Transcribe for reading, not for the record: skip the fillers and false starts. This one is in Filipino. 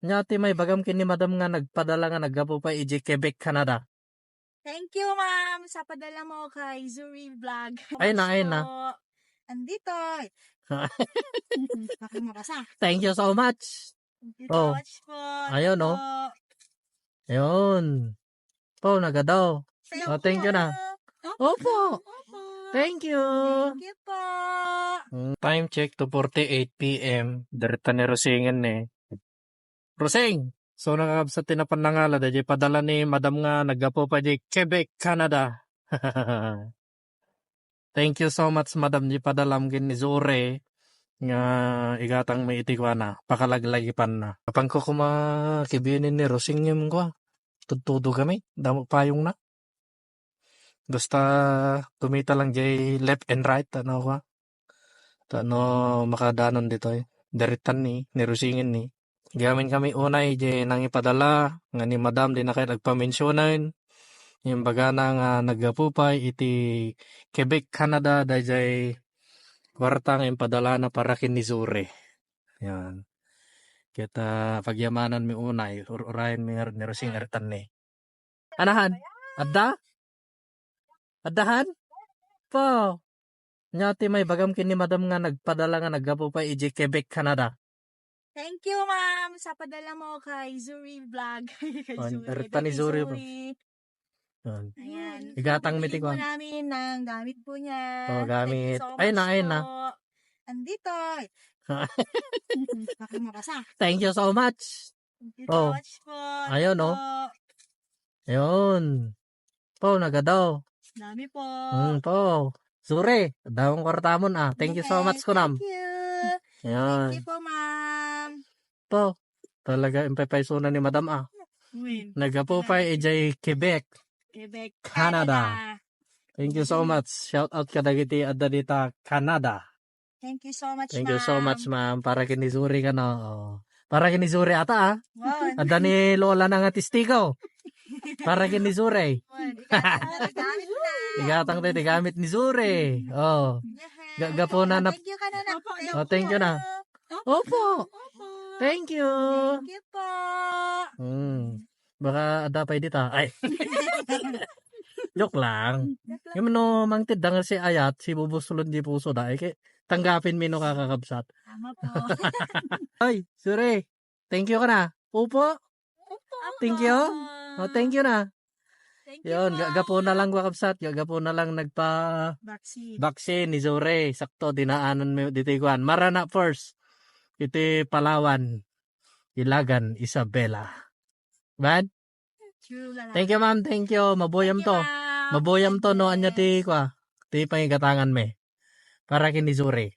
Nya ti may bagam kini madam nga nagpadala nga naggapo pa iji Quebec, Canada. Thank you, ma'am, sa padala mo kay Zuri Vlog. Ay na, ay Po. na. Andito. Baka makasa. Thank you so much. Thank you Oh, so much po. ayun, Ito. oh. Ayun. Po, nagadaw. Oh, thank you na. Opo. Opo. Thank you. Thank you po. Time check to 48 p.m. Direta ni Rosingen eh. Roseng! So nakakabsa tinapan na nga la dahil padala ni madam nga naggapo pa di Quebec, Canada. Thank you so much madam di padalam gin ni Zure nga igatang may itikwana pakalaglagipan na. Kapang ko kuma kibinin ni Rosingen ko. Tutudo kami. Damo payong na. Basta tumita lang jay left and right ano ko. Ano makadanon dito eh. Deritan ni Rosingen ni. Gamin kami unay jay nang ipadala nga ni madam di na kayo nagpamensyonan. Yung baga na nga nagapupay iti Quebec, Canada dahil kwarta nga ipadala na para kin ni Zure. Yan. Kita pagyamanan mi unay urayan mi ni Rosing ertan ni. Anahan? Adda? Addahan? Po. Nyati may bagam kini madam nga nagpadala nga nagapupay iji Quebec, Canada. Thank you, ma'am, sa padala mo kay Zuri Vlog. Kay Oh, Zuri. ertan ni Thank you, Zuri. Yan. Ayan. Igatang Bibigyan meeting po ko. namin ng gamit po niya. Oh, gamit. Thank you so much Ay na, ay po. na. Andito. Baka makasa. Thank you so much. Thank you Oh. so much po. Ayun, Ito. oh. Ayun. Po, nagadaw. Dami po. Po. Sure. Dawang kwartamon ah. Thank you so much kunam. Thank you. Ayan. Thank you po, ma'am. Po. Talaga impepaiso ni madam ah. Win. Nagapupay ejay Quebec, Quebec, Canada. Thank you so much. Shout out kadagiti adda dita Canada. Thank you so much, Thank ma'am. you so much ma'am. Para kinizuri ka na. Oh. Para kinizuri ata ah. Wow. Adda ni Lola na nga testigo. Para kinizuri. Gamit na. Igatang tayo gamit ni Zure. Oh. Gapo na na. Thank you ka na na. Oh, thank you na. Opo. Thank you. Thank you po. Baka ada pa dita. Ay. Joke lang. Yung no mangtid dangal si Ayat, si bubusulod di puso da. Ay, tanggapin mi no kakakabsat. Tama po. Ay, Zure. Thank you ka na. Opo. Thank you. Oh, thank you na. Thank you Yun, po. gagapo na lang wakabsat. Gagapo na lang vaccine ni Zore. Sakto, dinaanan mo dito ikuan. Marana first. Iti Palawan. Ilagan, Isabela. Bad? True lang. Thank you, ma'am. Thank you. Maboyam Thank you, to. ma'am. Maboyam to, no? Anya ti kwa. Ti pangigatangan me. Para kini Zore.